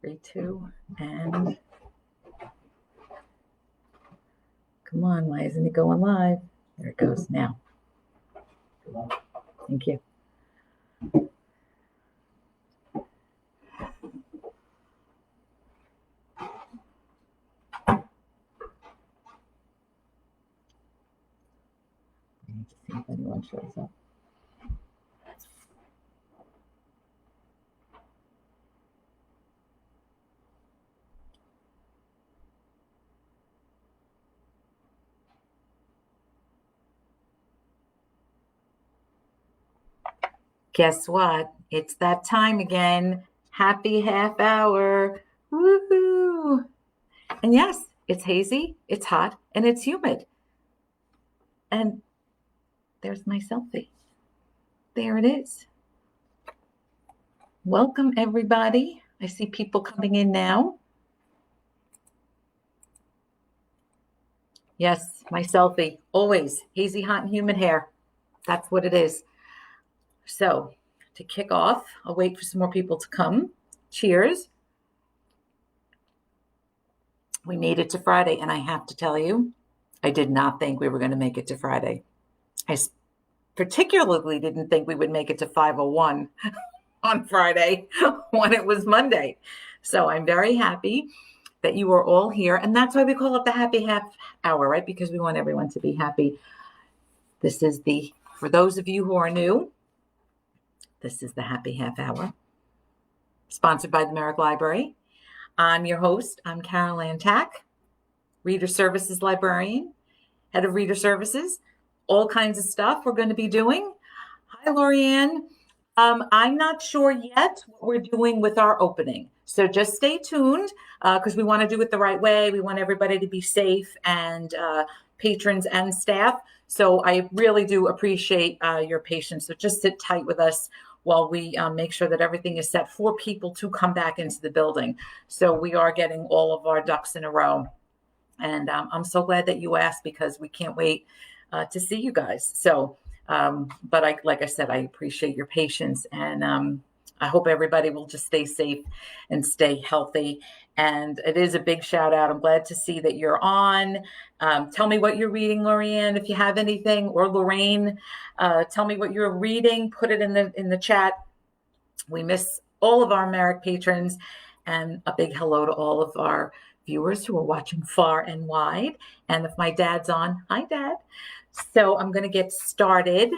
3, 2, and come on, why isn't it going live? There it goes now. Thank you. I need to see if anyone shows up. Guess what? It's that time again. Happy half hour. Woohoo! And yes, it's hazy, it's hot, and it's humid. And there's my selfie. There it is. Welcome, everybody. I see people coming in now. Yes, my selfie. Always hazy, hot, and humid hair. That's what it is. So to kick off, I'll wait for some more people to come. Cheers. We made it to Friday, and I have to tell you, I did not think we were going to make it to Friday. I particularly didn't think we would make it to 5:01 on Friday when it was Monday. So I'm very happy that you are all here. And that's why we call it the happy half hour, right? Because we want everyone to be happy. This is for those of you who are new, this is the happy half hour, sponsored by the Merrick Library. I'm your host. I'm Carol Ann Tack, Reader Services Librarian, Head of Reader Services, all kinds of stuff we're going to be doing. Hi, Lorianne. I'm not sure yet what we're doing with our opening. So just stay tuned because we want to do it the right way. We want everybody to be safe and patrons and staff. So I really do appreciate your patience. So just sit tight with us while we make sure that everything is set for people to come back into the building. So we are getting all of our ducks in a row. And I'm so glad that you asked because we can't wait to see you guys. So, but like I said, I appreciate your patience and I hope everybody will just stay safe and stay healthy. And it is a big shout out. I'm glad to see that you're on. Tell me what you're reading, Lorianne, if you have anything, or Lorraine. Tell me what you're reading. Put it in the chat. We miss all of our Merrick patrons, and a big hello to all of our viewers who are watching far and wide. And if my dad's on, hi, Dad. So I'm going to get started.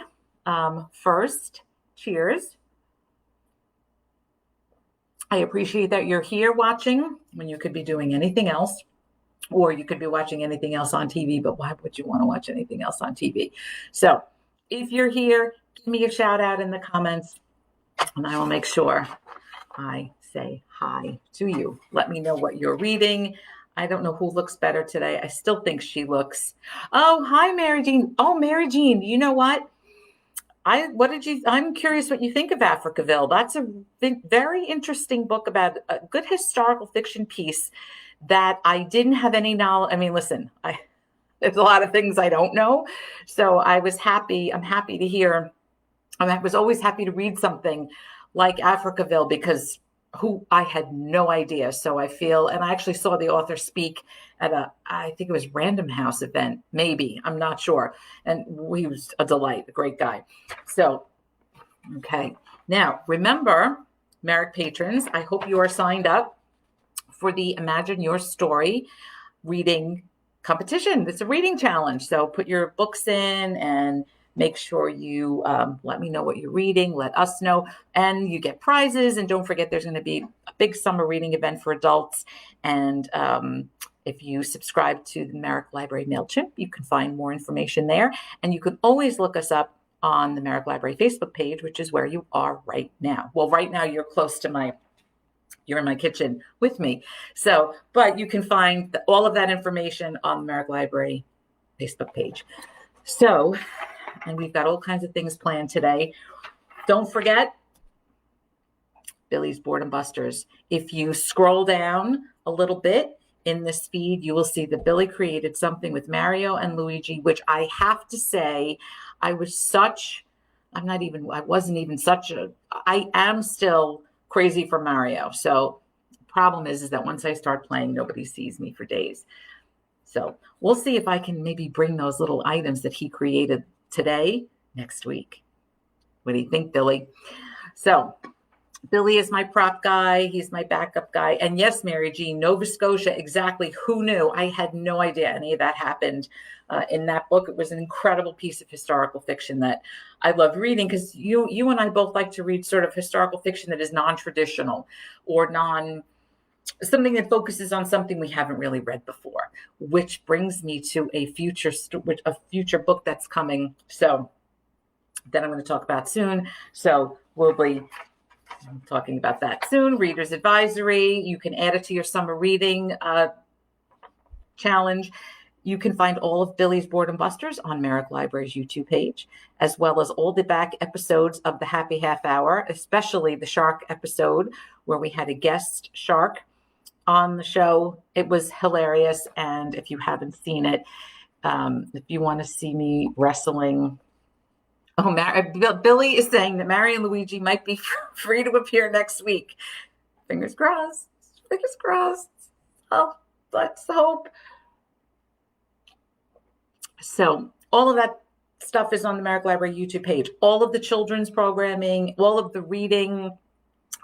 First, cheers. I appreciate that you're here watching when you could be doing anything else, or you could be watching anything else on TV, but why would you want to watch anything else on TV? So if you're here, give me a shout out in the comments and I will make sure I say hi to you. Let me know what you're reading. I don't know who looks better today. I still think she looks. Oh, hi, Mary Jean. Oh, Mary Jean, you know what? I'm curious what you think of Africaville. That's a very interesting book about a good historical fiction piece that I didn't have any knowledge. I mean, listen, there's a lot of things I don't know. So I was happy. I'm happy to hear. I was always happy to read something like Africaville because I had no idea. So I feel, and I actually saw the author speak at I think it was Random House event, maybe, I'm not sure. And he was a delight, a great guy. So, okay. Now, remember, Merrick patrons, I hope you are signed up for the Imagine Your Story reading competition. It's a reading challenge. So put your books in and make sure you let me know what you're reading, let us know, and you get prizes. And don't forget, there's going to be a big summer reading event for adults. And if you subscribe to the Merrick Library MailChimp, you can find more information there. And you can always look us up on the Merrick Library Facebook page, which is where you are right now. Well, right now you're close to you're in my kitchen with me. So, but you can find all of that information on the Merrick Library Facebook page. So, and we've got all kinds of things planned today. Don't forget Billy's Boredom Busters. If you scroll down a little bit in this feed, you will see that Billy created something with Mario and Luigi, which I have to say, I am still crazy for Mario. So Problem is that once I start playing, nobody sees me for days. So we'll see if I can maybe bring those little items that he created today next week. What do you think, Billy? So Billy is my prop guy. He's my backup guy. And yes, Mary Jean, Nova Scotia, exactly. Who knew? I had no idea any of that happened in that book. It was an incredible piece of historical fiction that I loved reading, because you and I both like to read sort of historical fiction that is non-traditional or something that focuses on something we haven't really read before, which brings me to a future book that's coming. So that I'm going to talk about soon. So we'll be talking about that soon. Reader's Advisory. You can add it to your summer reading challenge. You can find all of Billy's Boredom Busters on Merrick Library's YouTube page, as well as all the back episodes of the Happy Half Hour, especially the shark episode where we had a guest shark on the show. It was hilarious. And if you haven't seen it, if you want to see me wrestling, Billy is saying that Mary and Luigi might be free to appear next week. Fingers crossed. Fingers crossed. Oh, let's hope. So all of that stuff is on the Merrick Library YouTube page. All of the children's programming, all of the reading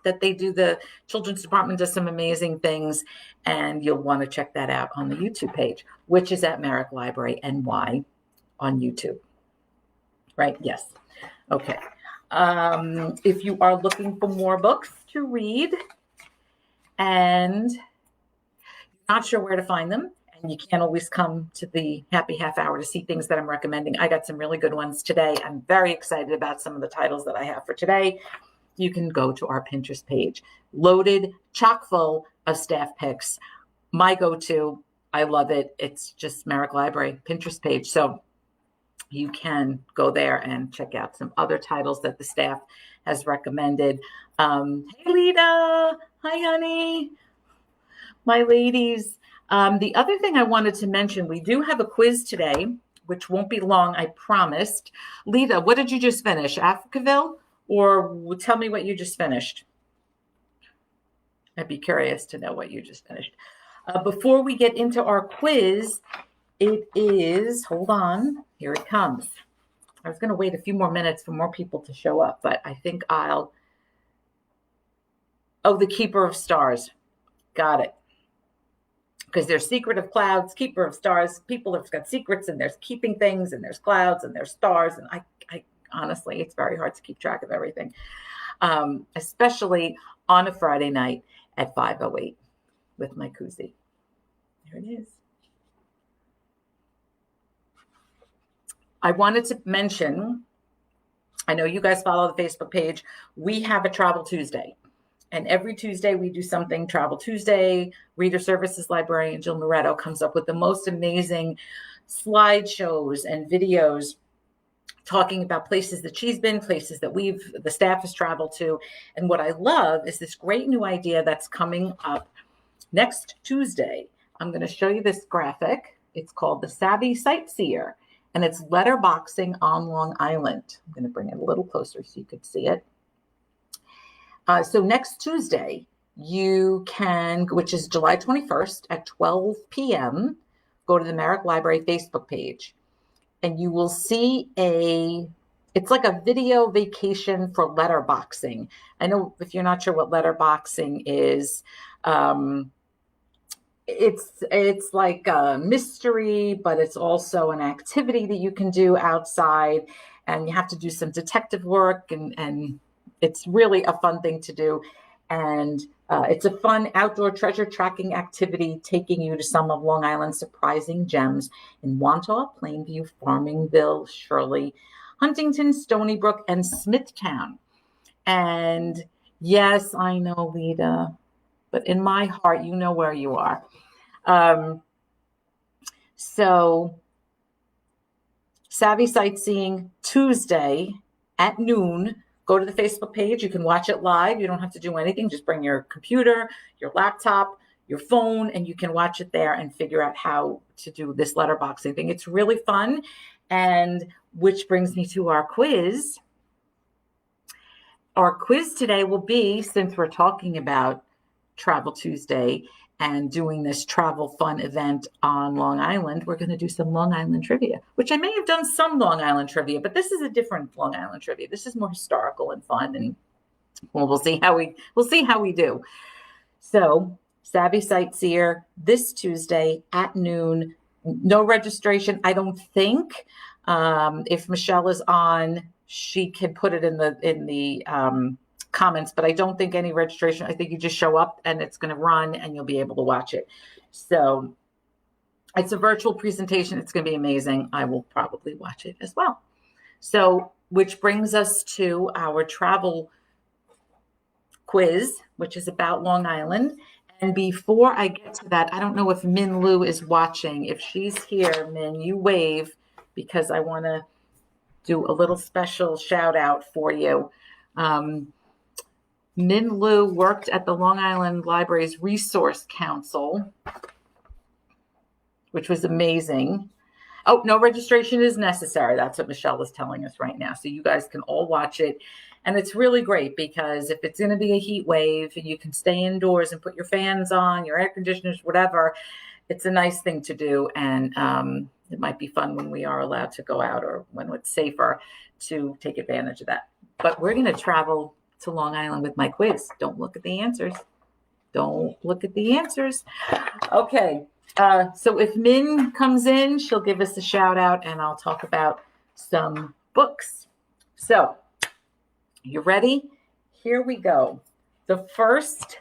that they do, the children's department does some amazing things, and you'll want to check that out on the YouTube page, which is at Merrick Library NY on YouTube. Right? Yes. Okay. If you are looking for more books to read and you're not sure where to find them, and you can't always come to the Happy Half Hour to see things that I'm recommending, I got some really good ones today. I'm very excited about some of the titles that I have for today. You can go to our Pinterest page, loaded, chock full of staff picks. My go-to, I love it. It's just Merrick Library Pinterest page. So you can go there and check out some other titles that the staff has recommended. Hey, Lita. Hi, honey. My ladies. The other thing I wanted to mention, we do have a quiz today, which won't be long, I promised. Lita, what did you just finish? Africaville? Or tell me what you just finished. I'd be curious to know what you just finished. Before we get into our quiz, it is, hold on, here it comes. I was going to wait a few more minutes for more people to show up, but I think The Keeper of Stars. Got it. Because there's Secret of Clouds, Keeper of Stars. People have got secrets, and there's keeping things, and there's clouds, and there's stars. And I honestly, it's very hard to keep track of everything, especially on a Friday night at 5:08 with my koozie. There it is. I wanted to mention, I know you guys follow the Facebook page. We have a Travel Tuesday. And every Tuesday we do something Travel Tuesday. Reader Services librarian Jill Moretto comes up with the most amazing slideshows and videos talking about places that she's been, places that the staff has traveled to. And what I love is this great new idea that's coming up next Tuesday. I'm going to show you this graphic. It's called the Savvy Sightseer, and it's letterboxing on Long Island. I'm going to bring it a little closer so you could see it. So next Tuesday, you can, which is July 21st at 12 p.m., go to the Merrick Library Facebook page. And you will see it's like a video vacation for letterboxing. I know if you're not sure what letterboxing is, it's like a mystery, but it's also an activity that you can do outside, and you have to do some detective work, and it's really a fun thing to do. And it's a fun outdoor treasure tracking activity taking you to some of Long Island's surprising gems in Montauk, Plainview, Farmingville, Shirley, Huntington, Stony Brook, and Smithtown. And yes, I know, Lita, but in my heart, you know where you are. So Savvy Sightseeing Tuesday at noon. Go to the Facebook page. You can watch it live. You don't have to do anything. Just bring your computer, your laptop, your phone, and you can watch it there and figure out how to do this letterboxing thing. It's really fun. And which brings me to our quiz. Our quiz today will be, since we're talking about Travel Tuesday and doing this travel fun event on Long Island, we're going to do some Long Island trivia, which I may have done some Long Island trivia, but this is a different Long Island trivia. This is more historical and fun, and we'll see how we do. So, Savvy Sightseer this Tuesday at noon. No registration, I don't think. If Michelle is on, she can put it in the comments, but I don't think any registration. I think you just show up and it's going to run and you'll be able to watch it. So it's a virtual presentation. It's going to be amazing. I will probably watch it as well. So, which brings us to our travel quiz, which is about Long Island. And before I get to that, I don't know if Min Lu is watching. If she's here, Min, you wave, because I want to do a little special shout out for you. Min Lu worked at the Long Island Library's Resource Council, which was amazing. Oh, no registration is necessary. That's what Michelle is telling us right now. So you guys can all watch it. And it's really great because if it's going to be a heat wave and you can stay indoors and put your fans on, your air conditioners, whatever, it's a nice thing to do. And it might be fun when we are allowed to go out or when it's safer to take advantage of that. But we're going to travel to Long Island with my quiz. Don't look at the answers. Don't look at the answers. Okay. So if Min comes in, she'll give us a shout out and I'll talk about some books. So you ready? Here we go. The first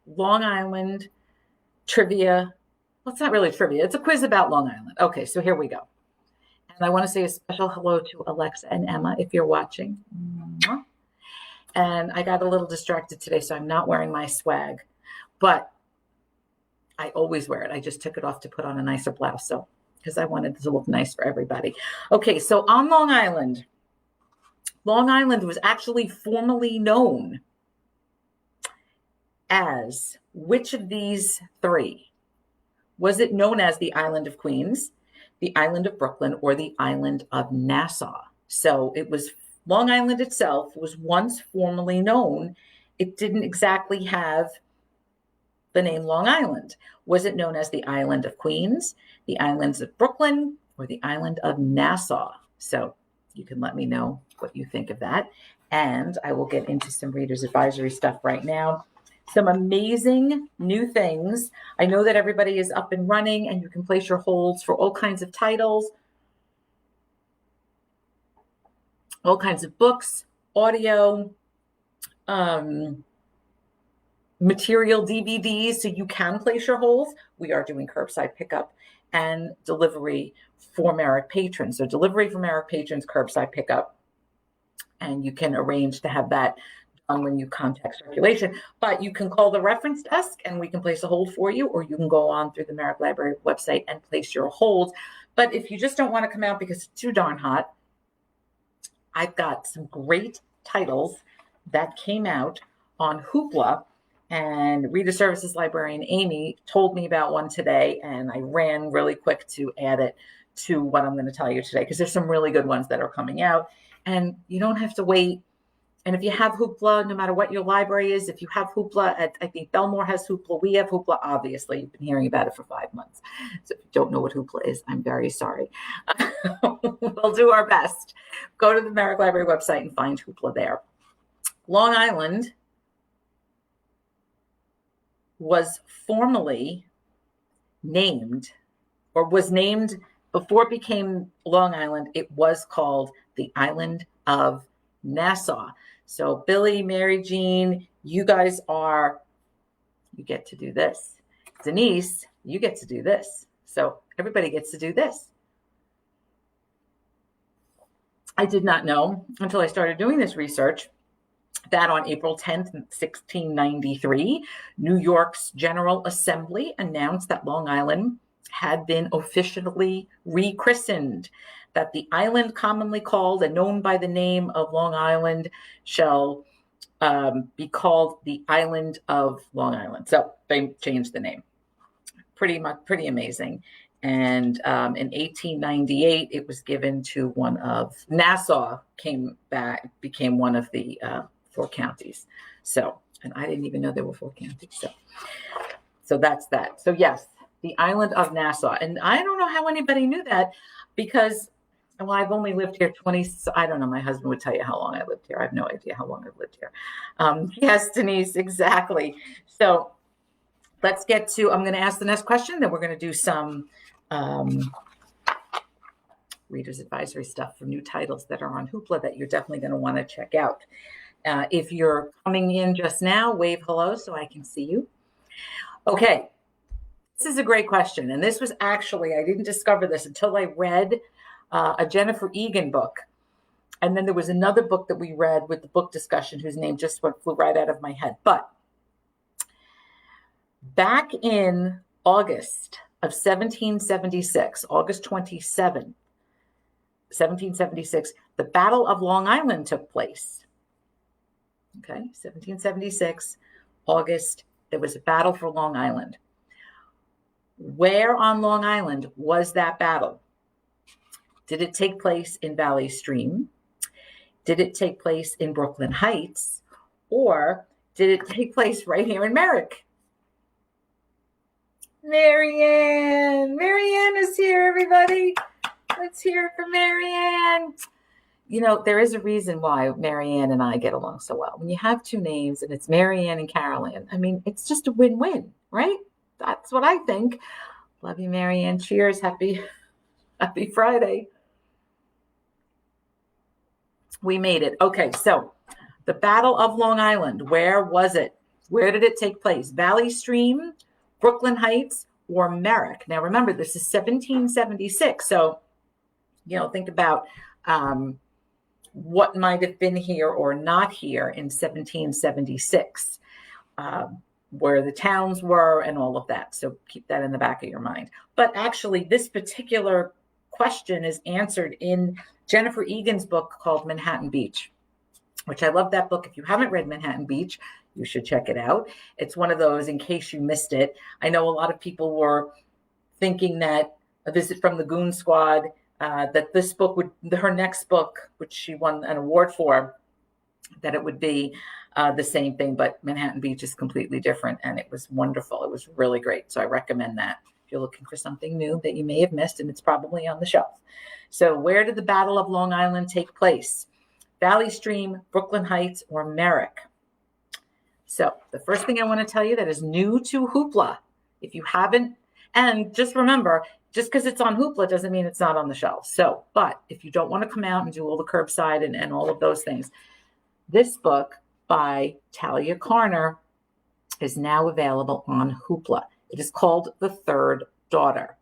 Long Island trivia. Well, it's not really trivia. It's a quiz about Long Island. Okay, so here we go. And I want to say a special hello to Alexa and Emma if you're watching. And I got a little distracted today, so I'm not wearing my swag. But I always wear it. I just took it off to put on a nicer blouse, so because I wanted it to look nice for everybody. Okay, so on Long Island was actually formerly known as which of these three? Was it known as the Island of Queens, the Island of Brooklyn, or the Island of Nassau? So it was Long Island itself was once formerly known. It didn't exactly have the name Long Island. Was it known as the Island of Queens, the Islands of Brooklyn, or the Island of Nassau? So you can let me know what you think of that. And I will get into some reader's advisory stuff right now. Some amazing new things. I know that everybody is up and running and you can place your holds for all kinds of titles, all kinds of books, audio, material, DVDs, so you can place your holds. We are doing curbside pickup and delivery for Merrick patrons. So delivery for Merrick patrons, curbside pickup, and you can arrange to have that done when you contact circulation. But you can call the reference desk and we can place a hold for you, or you can go on through the Merrick Library website and place your holds. But if you just don't want to come out because it's too darn hot, I've got some great titles that came out on Hoopla. And Reader Services Librarian Amy told me about one today, and I ran really quick to add it to what I'm going to tell you today, because there's some really good ones that are coming out, and you don't have to wait. And if you have Hoopla, no matter what your library is, if you have Hoopla, I think Belmore has Hoopla, we have Hoopla, obviously. You've been hearing about it for 5 months. So if you don't know what Hoopla is, I'm very sorry. We'll do our best. Go to the Merrick Library website and find Hoopla there. Long Island was formally named, or was named before it became Long Island. It was called the Island of Nassau. So Billy, Mary Jean, you guys you get to do this. Denise, you get to do this. So everybody gets to do this. I did not know until I started doing this research that on April 10th, 1693, New York's General Assembly announced that Long Island had been officially rechristened, that the island commonly called and known by the name of Long Island shall be called the Island of Long Island. So they changed the name. Pretty amazing. And in 1898, it was given to Nassau became one of the 4 counties. So And I didn't even know there were 4 counties. So that's that. So yes, the island of Nassau. And I don't know how anybody knew that because, well, I've only lived here 20, so I don't know. My husband would tell you how long I lived here. I have no idea how long I've lived here. Yes, Denise, exactly. So let's get to, I'm going to ask the next question. Then we're going to do some reader's advisory stuff for new titles that are on Hoopla that you're definitely going to want to check out. If you're coming in just now, wave hello so I can see you. Okay, this is a great question. And this was actually, I didn't discover this until I read a Jennifer Egan book. And then there was another book that we read with the book discussion whose name just flew right out of my head. But back in August of 1776, August 27th, 1776, the Battle of Long Island took place. Okay, 1776, August, there was a battle for Long Island. Where on Long Island was that battle? Did it take place in Valley Stream? Did it take place in Brooklyn Heights? Or did it take place right here in Merrick? Marianne is here, everybody. Let's hear it for Marianne. You know, there is a reason why Marianne and I get along so well. When you have 2 names and it's Marianne and Carolyn, I mean, it's just a win-win, right? That's what I think. Love you, Marianne. Cheers. Happy Friday. We made it. Okay, so the Battle of Long Island, where was it? Where did it take place? Valley Stream, Brooklyn Heights, or Merrick? Now, remember, this is 1776. So, think about what might have been here or not here in 1776, where the towns were and all of that. So keep that in the back of your mind. But actually, this particular question is answered in Jennifer Egan's book called Manhattan Beach, which I love that book. If you haven't read Manhattan Beach, you should check it out. It's one of those, in case you missed it. I know a lot of people were thinking that A Visit from the Goon Squad, that this book her next book, which she won an award for, that it would be the same thing, but Manhattan Beach is completely different. And it was wonderful. It was really great. So I recommend that if you're looking for something new that you may have missed, and it's probably on the shelf. So where did the Battle of Long Island take place? Valley Stream, Brooklyn Heights, or Merrick? So the first thing I want to tell you that is new to Hoopla, if you haven't, and just remember, just because it's on Hoopla doesn't mean it's not on the shelf. So, but if you don't want to come out and do all the curbside and all of those things, this book by Talia Carner is now available on Hoopla. It is called The Third Daughter.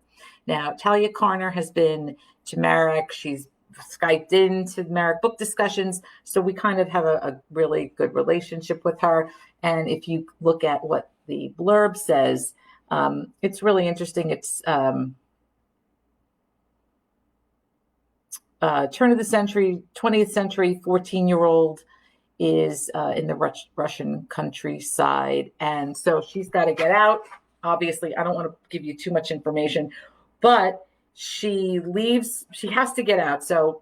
Now, Talia Carner has been to Merrick. She's Skyped into Merrick book discussions. So we kind of have a really good relationship with her. And if you look at what the blurb says, it's really interesting. It's turn of the century, 20th century, 14-year-old is in the Russian countryside. And so she's got to get out. Obviously, I don't want to give you too much information, but she leaves, she has to get out. So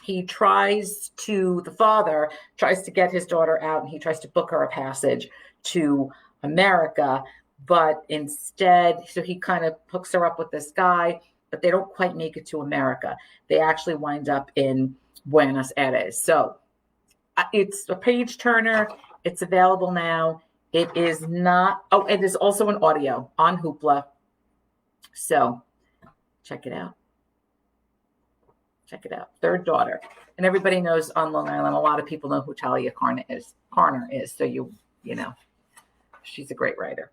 the father tries to get his daughter out, and he tries to book her a passage to America. But instead, so he kind of hooks her up with this guy, but they don't quite make it to America. They actually wind up in Buenos Aires. So it's a page turner. It's available now. It is not, it is also an audio on Hoopla. So check it out. Check it out. Third Daughter. And everybody knows on Long Island, a lot of people know who Talia Carner is. So you know, she's a great writer.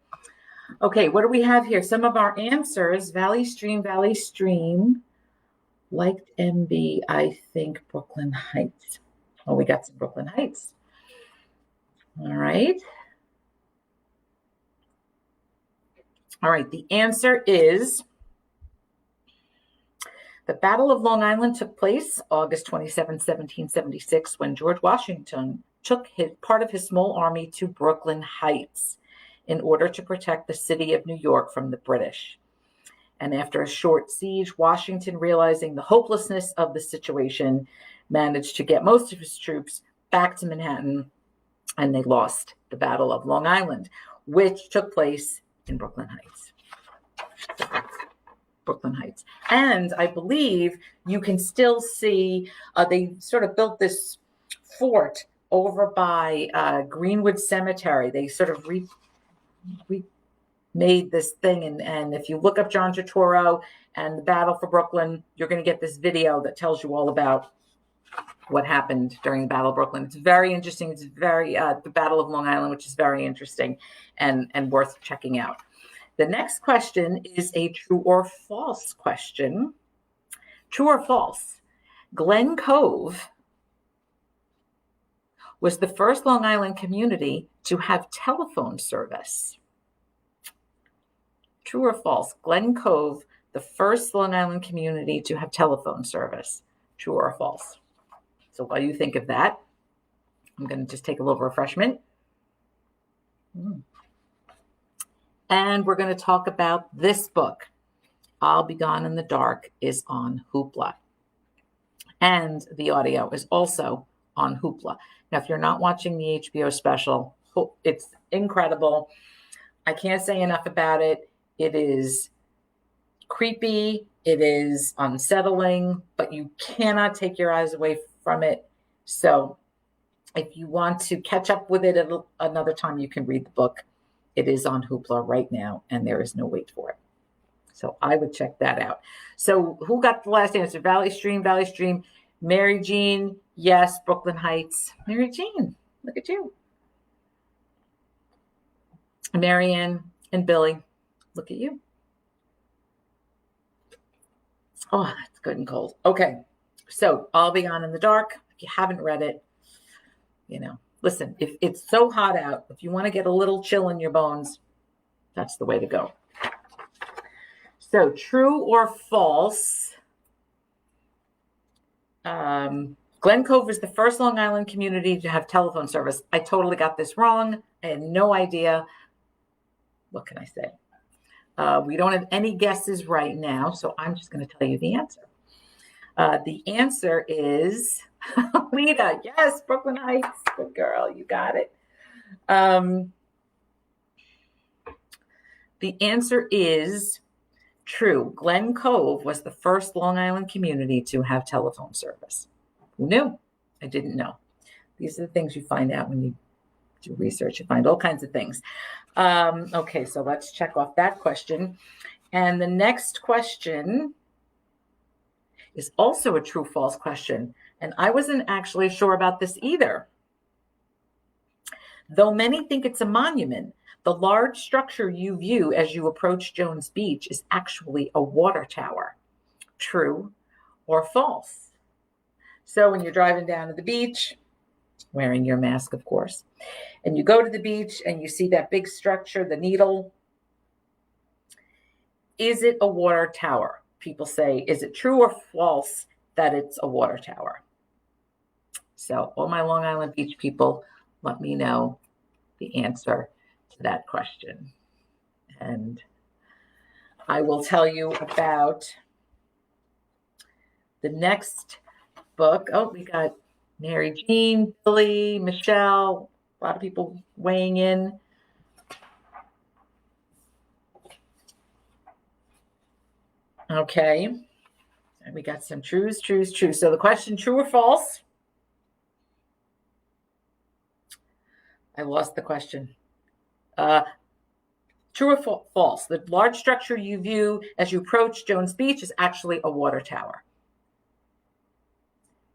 Okay, what do we have here? Some of our answers. Valley Stream. Liked MB, I think Brooklyn Heights. Oh, we got some Brooklyn Heights. All right. All right, the answer is the Battle of Long Island took place August 27, 1776, when George Washington took part of his small army to Brooklyn Heights in order to protect the city of New York from the British. And after a short siege, Washington, realizing the hopelessness of the situation, managed to get most of his troops back to Manhattan and they lost the Battle of Long Island, which took place in Brooklyn Heights. Brooklyn Heights. And I believe you can still see, they sort of built this fort over by Greenwood Cemetery. They sort of remade this thing. And if you look up John Turturro and the Battle for Brooklyn, you're going to get this video that tells you all about what happened during the Battle of Brooklyn. It's very interesting. It's very, the Battle of Long Island, which is very interesting and worth checking out. The next question is a true or false question. True or false? Glen Cove was the first Long Island community to have telephone service. True or false? Glen Cove, the first Long Island community to have telephone service. True or false? So while you think of that, I'm going to just take a little refreshment. And we're going to talk about this book. I'll Be Gone in the Dark is on Hoopla. And the audio is also on Hoopla. Now, if you're not watching the HBO special, it's incredible. I can't say enough about it. It is creepy. It is unsettling, but you cannot take your eyes away from it. So if you want to catch up with it another time, you can read the book. It is on Hoopla right now, and there is no wait for it. So I would check that out. So who got the last answer? Valley Stream. Mary Jean, yes. Brooklyn Heights. Mary Jean, look at you. Marianne and Billy, look at you. Oh, that's good and cold. Okay, so I'll Be Gone in the Dark. If you haven't read it, listen, if it's so hot out, if you want to get a little chill in your bones, that's the way to go. So true or false? Glen Cove is the first Long Island community to have telephone service. I totally got this wrong. I had no idea. What can I say? We don't have any guesses right now, so I'm just going to tell you the answer. The answer is Lita. Yes, Brooklyn Heights. Good girl. You got it. The answer is true. Glen Cove was the first Long Island community to have telephone service. Who knew? I didn't know. These are the things you find out when you do research. You find all kinds of things. Okay, so let's check off that question. And the next question is also a true-false question. And I wasn't actually sure about this either. Though many think it's a monument, the large structure you view as you approach Jones Beach is actually a water tower. True or false? So when you're driving down to the beach, wearing your mask, of course, and you go to the beach and you see that big structure, the Needle, is it a water tower? People say, is it true or false that it's a water tower? So all my Long Island Beach people, let me know the answer to that question. And I will tell you about the next book. Oh, we got Mary Jean, Billy, Michelle, a lot of people weighing in. Okay. And we got some trues. So the question, true or false? I lost the question. True or false? The large structure you view as you approach Jones Beach is actually a water tower.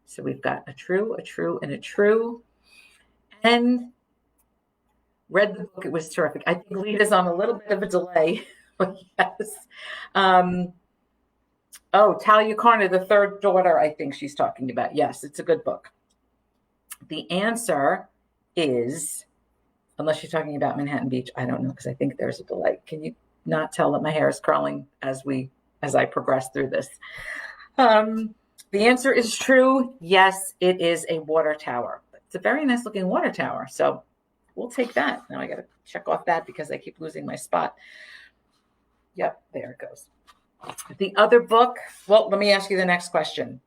So we've got a true, and a true. And read the book. It was terrific. I think Lita's on a little bit of a delay. But yes. Talia Carner, the third daughter, I think she's talking about. Yes, it's a good book. The answer is, unless you're talking about Manhattan Beach, I don't know, because I think there's a delay. Can you not tell that my hair is curling as I progress through this? The answer is true. Yes, it is a water tower. It's a very nice looking water tower. So we'll take that. Now I got to check off that because I keep losing my spot. Yep, there it goes. The other book, well, let me ask you the next question.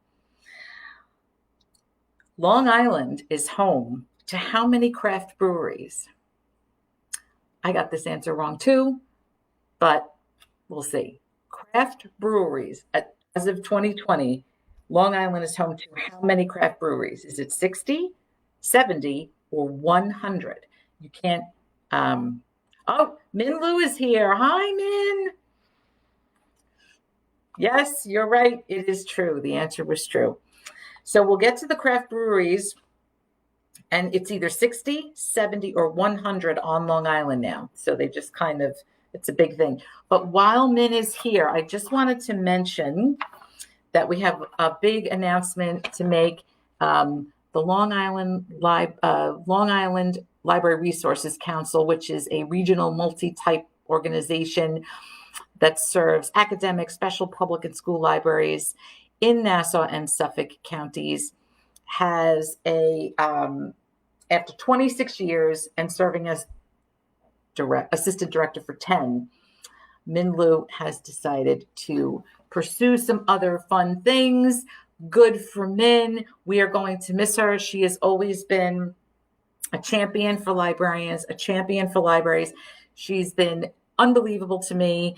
Long Island is home to how many craft breweries? I got this answer wrong too, but we'll see. Craft breweries, as of 2020, Long Island is home to how many craft breweries? Is it 60, 70, or 100? You can't. Oh, Min Lu is here. Hi, Min. Yes, you're right. It is true. The answer was true. So we'll get to the craft breweries, and it's either 60, 70, or 100 on Long Island now. So they just kind of, it's a big thing. But while Min is here, I just wanted to mention that we have a big announcement to make. The Long Island Library Resources Council, which is a regional multi-type organization that serves academic, special public, and school libraries in Nassau and Suffolk counties, has after 26 years and serving as assistant director for 10, Min Lu has decided to pursue some other fun things. Good for Min. We are going to miss her. She has always been a champion for librarians, a champion for libraries. She's been unbelievable to me.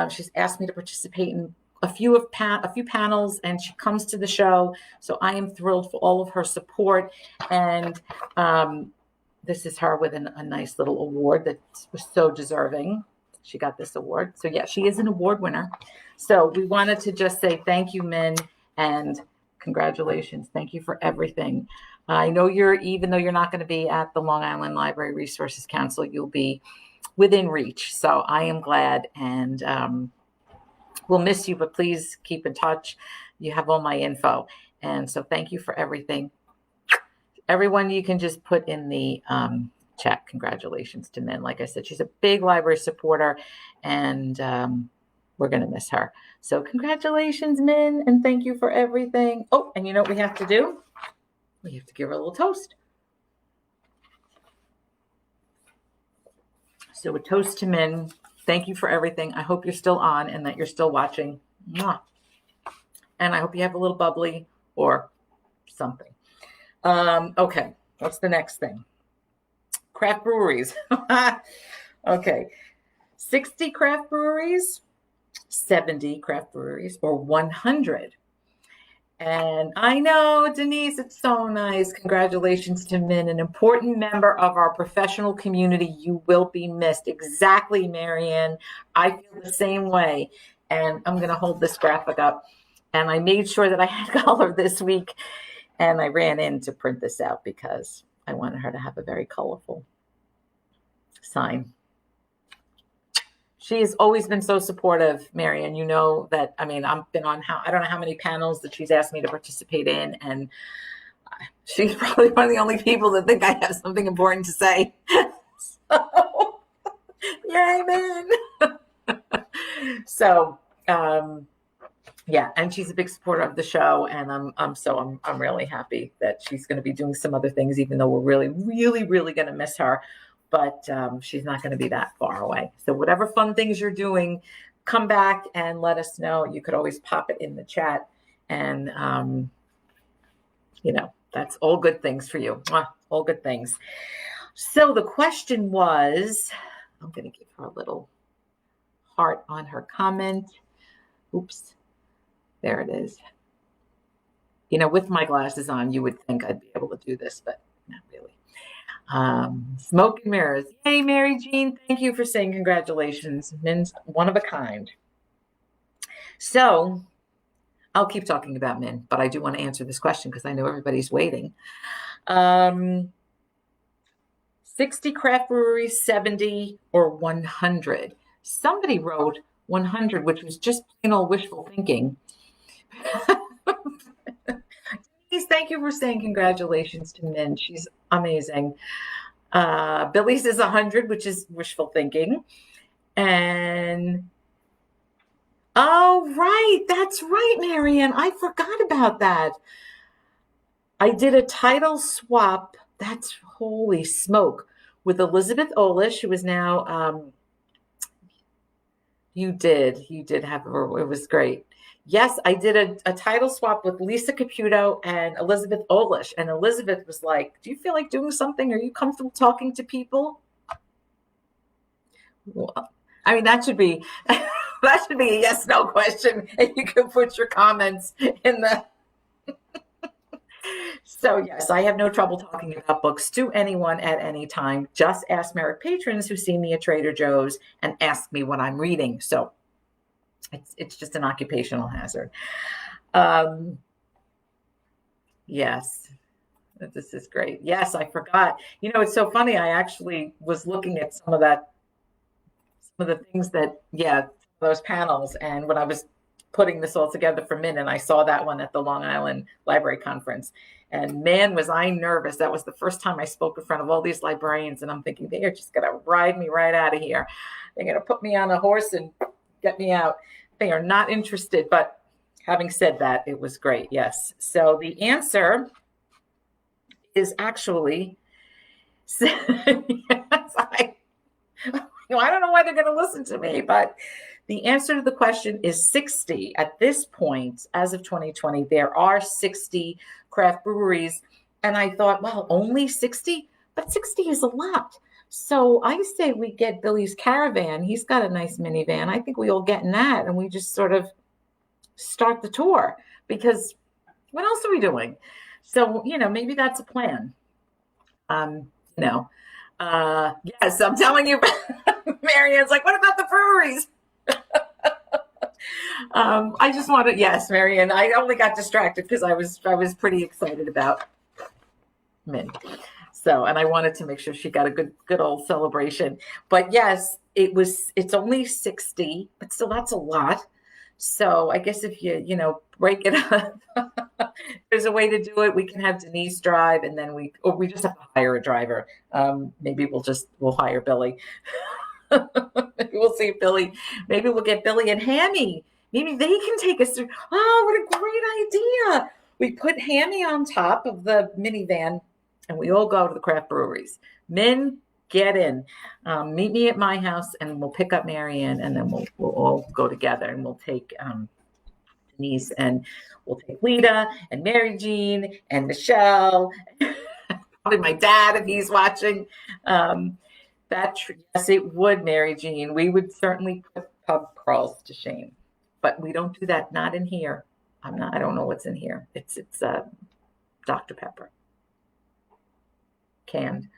She's asked me to participate in a few panels, and she comes to the show. So I am thrilled for all of her support. And this is her with a nice little award that was so deserving. She got this award. So yeah, she is an award winner. So we wanted to just say thank you, Min, and congratulations. Thank you for everything. I know even though you're not going to be at the Long Island Library Resources Council, you'll be within reach. So I am glad, and we'll miss you, but please keep in touch. You have all my info. And so thank you for everything. Everyone, you can just put in the chat, congratulations to Min. Like I said, she's a big library supporter, and we're going to miss her. So congratulations, Min, and thank you for everything. Oh, and you know what we have to do? We have to give her a little toast. So a toast to Min. Thank you for everything. I hope you're still on and that you're still watching. Mwah. And I hope you have a little bubbly or something. Okay, what's the next thing? Craft breweries. Okay, 60 craft breweries, 70 craft breweries, or 100. And I know, Denise, it's so nice. Congratulations to Min, an important member of our professional community. You will be missed. Exactly, Marianne. I feel the same way. And I'm going to hold this graphic up. And I made sure that I had color this week. And I ran in to print this out because I wanted her to have a very colorful sign. She has always been so supportive, Marianne. You know that, I mean, I've been on I don't know how many panels that she's asked me to participate in. And she's probably one of the only people that think I have something important to say. So, yay, man. So, yeah, and she's a big supporter of the show, and I'm really happy that she's going to be doing some other things, even though we're really, really, really going to miss her. But she's not going to be that far away. So whatever fun things you're doing, come back and let us know. You could always pop it in the chat, and that's all good things for you. All good things. So the question was, I'm going to give her a little heart on her comment. Oops. There it is. With my glasses on, you would think I'd be able to do this, but not really. Smoke and mirrors. Yay, Mary Jean. Thank you for saying congratulations. Min's one of a kind. So I'll keep talking about Min, but I do want to answer this question because I know everybody's waiting. 60 craft breweries, 70, or 100. Somebody wrote 100, which was just plain old wishful thinking. Thank you for saying congratulations to Min. She's amazing. Billy says 100, which is wishful thinking. And oh, right. That's right, Marianne. I forgot about that. I did a title swap. That's holy smoke. With Elizabeth Olish, who is now, you did have her. It was great. Yes, I did a title swap with Lisa Caputo and Elizabeth Olish. And Elizabeth was like, do you feel like doing something? Are you comfortable talking to people? Well, I mean, that should be that should be a yes no question. And you can put your comments in the. So yes, I have no trouble talking about books to anyone at any time. Just ask Merrick patrons who see me at Trader Joe's and ask me what I'm reading. So it's just an occupational hazard. Um, yes, this is great. Yes, I forgot. It's so funny. I actually was looking at some of the things that, yeah, those panels. And when I was putting this all together for Min, and I saw that one at the Long Island Library Conference. And man, was I nervous. That was the first time I spoke in front of all these librarians. And I'm thinking, they are just going to ride me right out of here. They're going to put me on a horse and get me out. They are not interested. But having said that, it was great. Yes. So the answer is actually, yes, I don't know why they're going to listen to me, but the answer to the question is 60. At this point, as of 2020, there are 60 craft breweries. And I thought, well, only 60? But 60 is a lot. So I say we get Billy's Caravan. He's got a nice minivan. I think we all get in that and we just sort of start the tour, because what else are we doing? So, maybe that's a plan. Um, you know, yes, I'm telling you, Marianne's like, what about the breweries? I just want to, yes, Marianne, I only got distracted because I was pretty excited about Min. So, and I wanted to make sure she got a good old celebration. But yes, it's only 60, but still that's a lot. So I guess if you break it up, there's a way to do it. We can have Denise drive, and then we just have to hire a driver. Maybe we'll hire Billy. Maybe we'll see Billy. Maybe we'll get Billy and Hammy. Maybe they can take us through. Oh, what a great idea! We put Hammy on top of the minivan, and we all go to the craft breweries. Min, get in. Meet me at my house, and we'll pick up Marianne, and then we'll all go together, and we'll take Denise, and we'll take Lita and Mary Jean and Michelle, probably my dad if he's watching. Yes, it would, Mary Jean. We would certainly put pub crawls to shame, but we don't do that. Not in here. I don't know what's in here. It's Dr. Pepper, canned.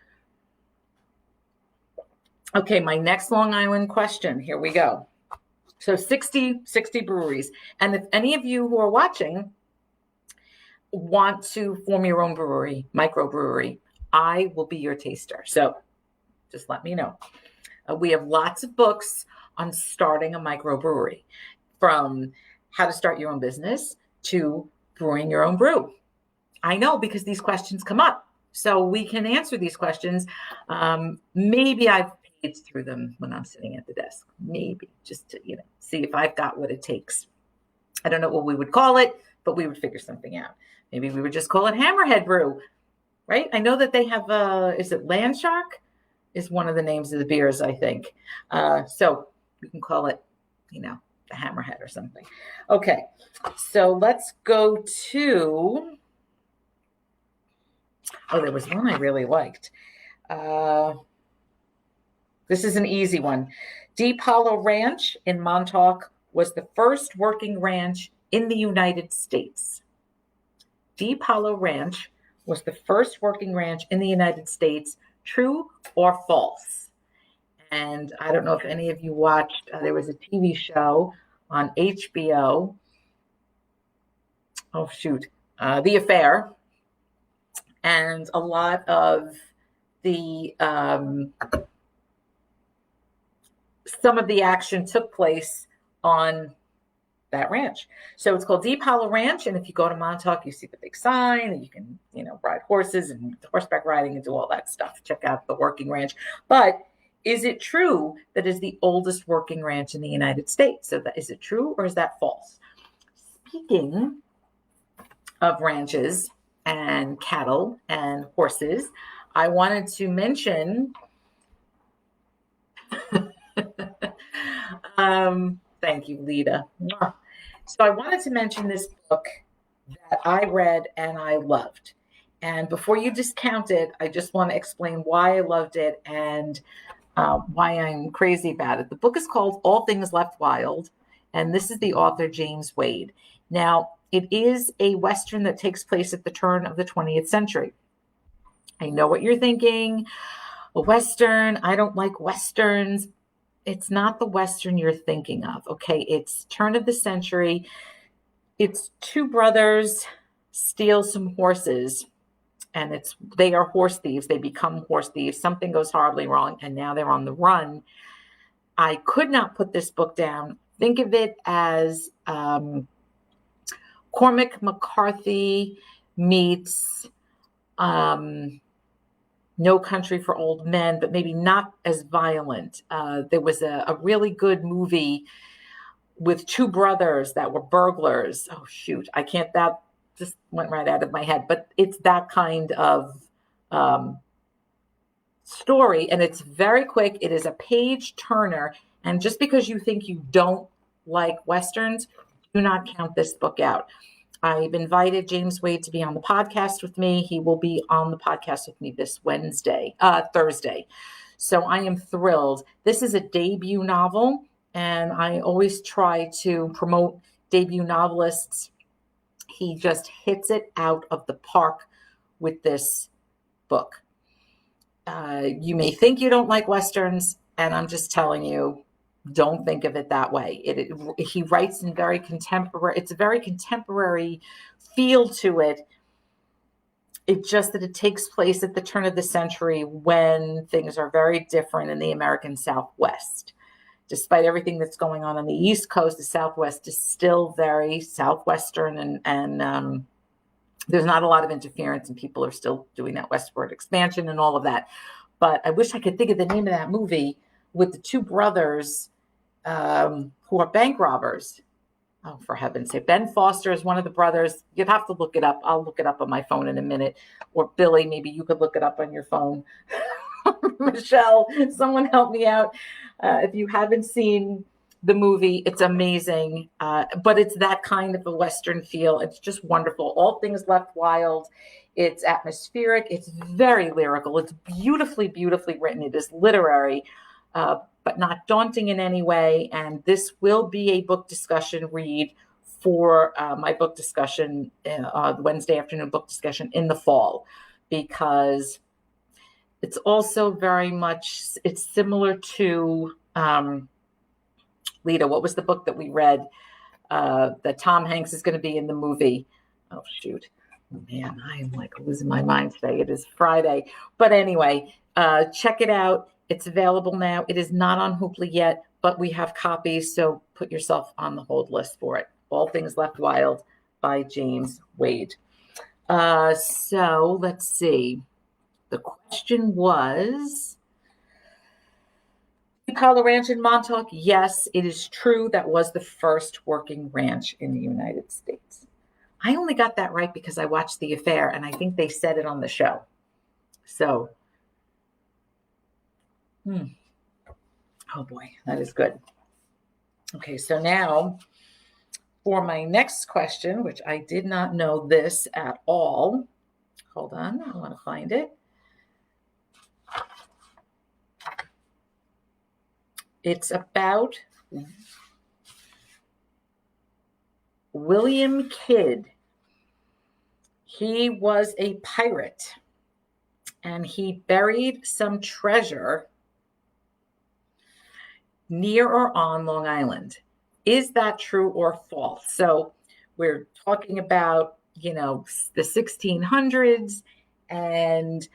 Okay, my next Long Island question. Here we go. So 60 breweries. And if any of you who are watching want to form your own brewery, microbrewery, I will be your taster. So just let me know. We have lots of books on starting a microbrewery, from how to start your own business to brewing your own brew. I know, because these questions come up. So we can answer these questions. Maybe I've paged through them when I'm sitting at the desk. Maybe just to, see if I've got what it takes. I don't know what we would call it, but we would figure something out. Maybe we would just call it Hammerhead Brew, right? I know that they have, is it Land Shark? Is one of the names of the beers, I think. So we can call it, the Hammerhead or something. Okay, so let's go to, there was one I really liked. This is an easy one. Deep Hollow Ranch in Montauk was the first working ranch in the United States. Deep Hollow Ranch was the first working ranch in the United States. True or false? And I don't know if any of you watched, there was a TV show on HBO. Oh, shoot. The Affair. And a lot of the, some of the action took place on that ranch. So it's called Deep Hollow Ranch. And if you go to Montauk, you see the big sign, and you can, ride horses and horseback riding and do all that stuff. Check out the working ranch. But is it true that is the oldest working ranch in the United States? So is it true or is that false? Speaking of ranches and cattle and horses, I wanted to mention, thank you, Lita. So I wanted to mention this book that I read and I loved. And before you discount it, I just want to explain why I loved it and why I'm crazy about it. The book is called All Things Left Wild, and this is the author, James Wade. Now, it is a Western that takes place at the turn of the 20th century. I know what you're thinking. A Western, I don't like Westerns. It's not the Western you're thinking of, okay? It's turn of the century. It's two brothers steal some horses, and they are horse thieves. They become horse thieves. Something goes horribly wrong, and now they're on the run. I could not put this book down. Think of it as Cormac McCarthy meets No Country for Old Men, but maybe not as violent. There was a really good movie with two brothers that were burglars. Oh, shoot. That just went right out of my head. But it's that kind of story, and it's very quick. It is a page turner. And just because you think you don't like Westerns, do not count this book out. I've invited James Wade to be on the podcast with me. He will be on the podcast with me this Thursday. So I am thrilled. This is a debut novel, and I always try to promote debut novelists. He just hits it out of the park with this book. You may think you don't like Westerns, and I'm just telling you, don't think of it that way. He writes in very contemporary, it's a very contemporary feel to it. It's just that it takes place at the turn of the century when things are very different in the American Southwest. Despite everything that's going on the East Coast, the Southwest is still very Southwestern, and there's not a lot of interference, and people are still doing that westward expansion and all of that. But I wish I could think of the name of that movie with the two brothers who are bank robbers. Oh, for heaven's sake. Ben Foster is one of the brothers. You'd have to look it up. I'll look it up on my phone in a minute. Or Billy, maybe you could look it up on your phone. Michelle, someone help me out. If you haven't seen the movie, it's amazing. But it's that kind of a Western feel. It's just wonderful. All Things Left Wild. It's atmospheric. It's very lyrical. It's beautifully, beautifully written. It is literary, but not daunting in any way. And this will be a book discussion read for my book discussion, Wednesday afternoon book discussion in the fall, because it's also very much, it's similar to Lita. What was the book that we read that Tom Hanks is going to be in the movie? Oh, shoot. Man, I am like losing my mind today. It is Friday. But anyway, check it out. It's available now. It is not on Hoopla yet, but we have copies. So put yourself on the hold list for it. All Things Left Wild by James Wade. So let's see. The question was, you call a ranch in Montauk? Yes, it is true. That was the first working ranch in the United States. I only got that right because I watched The Affair, and I think they said it on the show. So, oh boy, that is good. Okay, so now for my next question, which I did not know this at all. Hold on, I want to find it. It's about William Kidd. He was a pirate, and he buried some treasure near or on Long Island. Is that true or false? So we're talking about, the 1600s, and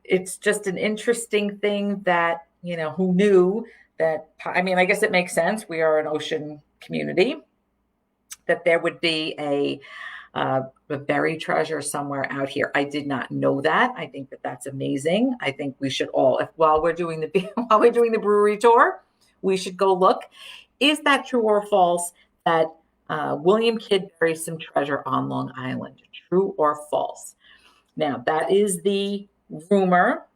it's just an interesting thing that, who knew that, I guess it makes sense. We are an ocean community, that there would be a buried treasure somewhere out here. I did not know that. I think that that's amazing. I think we should all, while we're doing the brewery tour, we should go look. Is that true or false that William Kidd buried some treasure on Long Island? True or false? Now, that is the rumor,